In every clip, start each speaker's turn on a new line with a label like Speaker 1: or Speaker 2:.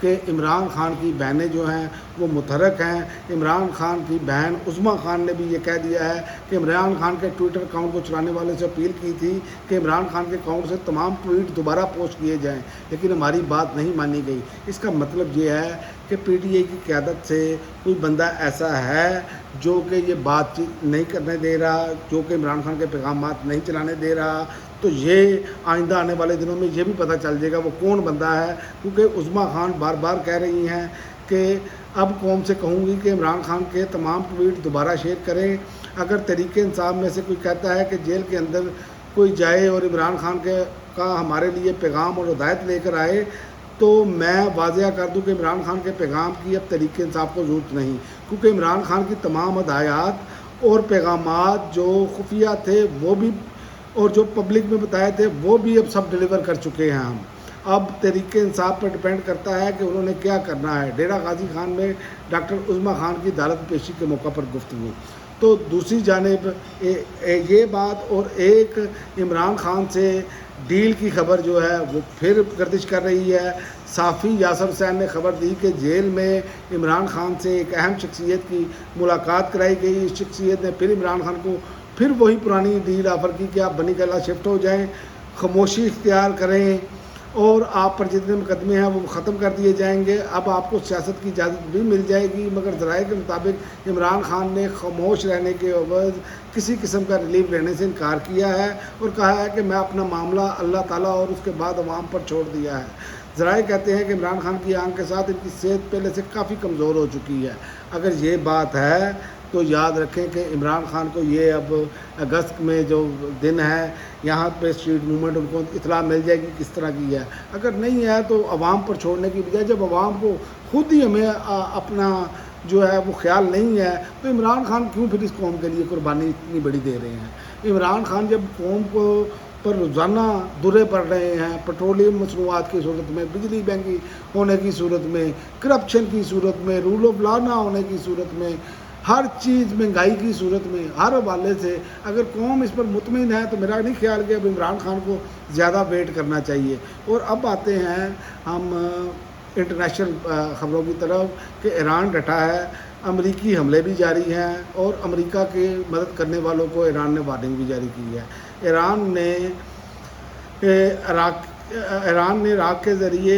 Speaker 1: کہ عمران خان کی بہنیں جو ہیں وہ متحرک ہیں۔ عمران خان کی بہن عظمیٰ خان نے بھی یہ کہہ دیا ہے کہ عمران خان کے ٹویٹر اکاؤنٹ کو چلانے والے سے اپیل کی تھی کہ عمران خان کے اکاؤنٹ سے تمام ٹویٹ دوبارہ پوسٹ کیے جائیں، لیکن ہماری بات نہیں مانی گئی۔ اس کا مطلب یہ ہے کہ پی ٹی آئی کی قیادت سے کوئی بندہ ایسا ہے جو کہ یہ بات چیت نہیں کرنے دے رہا، جو کہ عمران خان کے پیغامات نہیں چلانے دے رہا۔ تو یہ آئندہ آنے والے دنوں میں یہ بھی پتہ چل جائے گا وہ کون بندہ ہے، کیونکہ عظمیٰ خان بار بار کہہ رہی ہیں کہ اب قوم سے کہوں گی کہ عمران خان کے تمام ٹویٹ دوبارہ شیئر کریں۔ اگر تحریک انصاف میں سے کوئی کہتا ہے کہ جیل کے اندر کوئی جائے اور عمران خان کا ہمارے لیے پیغام اور ہدایت لے کر آئے، تو میں واضح کر دوں کہ عمران خان کے پیغام کی اب تحریک انصاف کو ضرورت نہیں، کیونکہ عمران خان کی تمام ہدایات اور پیغامات جو خفیہ تھے وہ بھی اور جو پبلک میں بتائے تھے وہ بھی اب سب ڈیلیور کر چکے ہیں ہم۔ اب تحریک انصاف پر ڈپینڈ کرتا ہے کہ انہوں نے کیا کرنا ہے۔ ڈیرہ غازی خان میں ڈاکٹر عظمیٰ خان کی عدالت پیشی کے موقع پر گفتگو۔ تو دوسری جانب یہ بات، اور ایک عمران خان سے ڈیل کی خبر جو ہے وہ پھر گردش کر رہی ہے۔ صحافی یاسر حسین نے خبر دی کہ جیل میں عمران خان سے ایک اہم شخصیت کی ملاقات کرائی گئی۔ اس شخصیت نے پھر عمران خان کو پھر وہی پرانی ڈیل آفر کی کہ آپ بنی گلہ شفٹ ہو جائیں، خاموشی اختیار کریں اور آپ پر جتنے مقدمے ہیں وہ ختم کر دیے جائیں گے، اب آپ کو سیاست کی اجازت بھی مل جائے گی۔ مگر ذرائع کے مطابق عمران خان نے خاموش رہنے کے عوض کسی قسم کا ریلیف لینے سے انکار کیا ہے اور کہا ہے کہ میں اپنا معاملہ اللہ تعالیٰ اور اس کے بعد عوام پر چھوڑ دیا ہے۔ ذرائع کہتے ہیں کہ عمران خان کی آنکھ کے ساتھ ان کی صحت پہلے سے کافی کمزور ہو چکی ہے۔ اگر یہ بات ہے تو یاد رکھیں کہ عمران خان کو یہ اب اگست میں جو دن ہے یہاں پہ اسٹریٹ موومنٹ ان کو اطلاع مل جائے گی کس طرح کی ہے۔ اگر نہیں ہے تو عوام پر چھوڑنے کی بجائے جب عوام کو خود ہی ہمیں اپنا جو ہے وہ خیال نہیں ہے تو عمران خان کیوں پھر اس قوم کے لیے قربانی اتنی بڑی دے رہے ہیں۔ عمران خان جب قوم کو پر روزانہ درے پڑ رہے ہیں، پٹرولیم مصنوعات کی صورت میں، بجلی مہنگی ہونے کی صورت میں، کرپشن کی صورت میں، رول آف لا نہ ہونے کی صورت میں، ہر چیز مہنگائی کی صورت میں، ہر حوالے سے اگر قوم اس پر مطمئن ہے تو میرا نہیں خیال کہ اب عمران خان کو زیادہ ویٹ کرنا چاہیے۔ اور اب آتے ہیں ہم انٹرنیشنل خبروں کی طرف کہ ایران ڈٹا ہے، امریکی حملے بھی جاری ہیں اور امریکہ کی مدد کرنے والوں کو ایران نے وارننگ بھی جاری کی ہے۔ ایران نے عراق کے ذریعے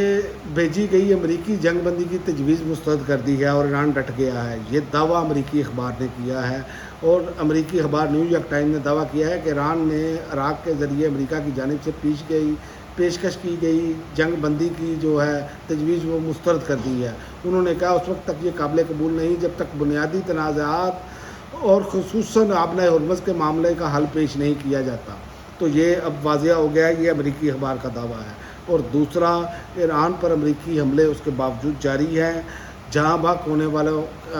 Speaker 1: بھیجی گئی امریکی جنگ بندی کی تجویز مسترد کر دی ہے اور ایران ڈٹ گیا ہے۔ یہ دعویٰ امریکی اخبار نے کیا ہے اور امریکی اخبار نیو یارک ٹائمز نے دعویٰ کیا ہے کہ ایران نے عراق کے ذریعے امریکہ کی جانب سے پیشکش کی گئی جنگ بندی کی جو ہے تجویز وہ مسترد کر دی ہے۔ انہوں نے کہا اس وقت تک یہ قابل قبول نہیں جب تک بنیادی تنازعات اور خصوصاً آبنۂ ہرمز کے معاملے کا حل پیش نہیں کیا جاتا۔ تو یہ اب واضح ہو گیا ہے، یہ امریکی اخبار کا دعویٰ ہے۔ اور دوسرا، ایران پر امریکی حملے اس کے باوجود جاری ہیں، جہاں بھاگ ہونے والے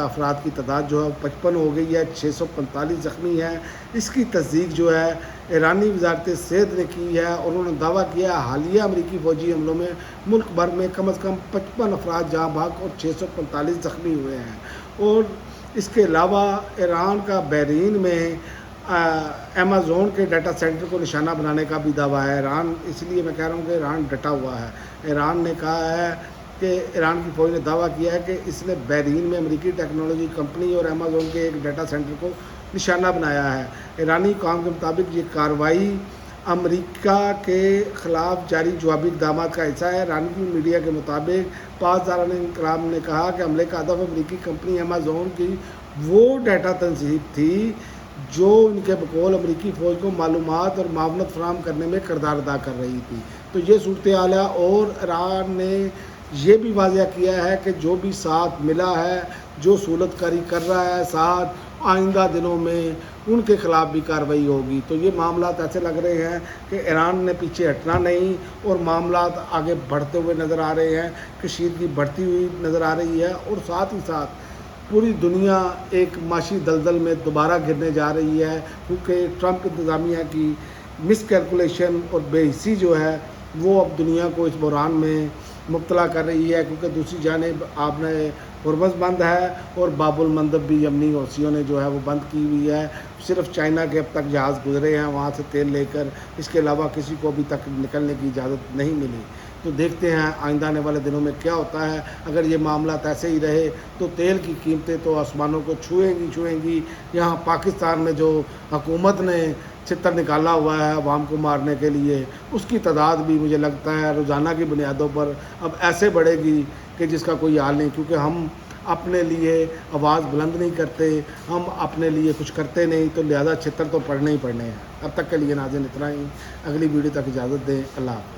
Speaker 1: افراد کی تعداد جو ہے 55 ہو گئی ہے، 645 زخمی ہیں۔ اس کی تصدیق جو ہے ایرانی وزارت صحت نے کی ہے اور انہوں نے دعویٰ کیا ہے حالیہ امریکی فوجی حملوں میں ملک بھر میں کم از کم 55 افراد جہاں بھاگ اور 645 زخمی ہوئے ہیں۔ اور اس کے علاوہ ایران کا بحرین میں ایمیزون کے ڈیٹا سینٹر کو نشانہ بنانے کا بھی دعویٰ ہے۔ ایران، اس لیے میں کہہ رہا ہوں کہ ایران ڈٹا ہوا ہے۔ ایران نے کہا ہے کہ ایران کی فوج نے دعویٰ کیا ہے کہ اس نے بحرین میں امریکی ٹیکنالوجی کمپنی اور ایمیزون کے ایک ڈیٹا سینٹر کو نشانہ بنایا ہے۔ ایرانی حکام کے مطابق یہ کارروائی امریکہ کے خلاف جاری جوابی اقدامات کا حصہ ہے۔ ایرانی میڈیا کے مطابق پاسداران انقلاب نے کہا کہ حملے کا ہدف امریکی کمپنی ایمیزون کی وہ ڈیٹا تنصیب تھی جو ان کے بقول امریکی فوج کو معلومات اور معاونت فراہم کرنے میں کردار ادا کر رہی تھی۔ تو یہ صورتحال ہے اور ایران نے یہ بھی واضح کیا ہے کہ جو بھی ساتھ ملا ہے، جو سہولت کاری کر رہا ہے ساتھ، آئندہ دنوں میں ان کے خلاف بھی کارروائی ہوگی۔ تو یہ معاملات ایسے لگ رہے ہیں کہ ایران نے پیچھے ہٹنا نہیں اور معاملات آگے بڑھتے ہوئے نظر آ رہے ہیں، کشیدگی بڑھتی ہوئی نظر آ رہی ہے اور ساتھ ہی ساتھ پوری دنیا ایک معاشی دلدل میں دوبارہ گرنے جا رہی ہے، کیونکہ ٹرمپ انتظامیہ کی مس کیلکولیشن اور بے حسی جو ہے وہ اب دنیا کو اس بحران میں مبتلا کر رہی ہے، کیونکہ دوسری جانب آبنۂ ہرمز بند ہے اور باب المندب بھی یمنی حوثیوں نے جو ہے وہ بند کی ہوئی ہے۔ صرف چائنا کے اب تک جہاز گزرے ہیں وہاں سے تیل لے کر، اس کے علاوہ کسی کو ابھی تک نکلنے کی اجازت نہیں ملی۔ تو دیکھتے ہیں آئندہ آنے والے دنوں میں کیا ہوتا ہے۔ اگر یہ معاملات ایسے ہی رہے تو تیل کی قیمتیں تو آسمانوں کو چھوئیں گی۔ یہاں پاکستان میں جو حکومت نے چھتر نکالا ہوا ہے عوام کو مارنے کے لیے، اس کی تعداد بھی مجھے لگتا ہے روزانہ کی بنیادوں پر اب ایسے بڑھے گی کہ جس کا کوئی حال نہیں، کیونکہ ہم اپنے لیے آواز بلند نہیں کرتے، ہم اپنے لیے کچھ کرتے نہیں، تو لہذا چھتر تو پڑھنے ہی پڑھنے ہیں۔ اب تک کے لیے ناظرین اتنا ہی، اگلی ویڈیو تک اجازت دیں، اللہ حافظ۔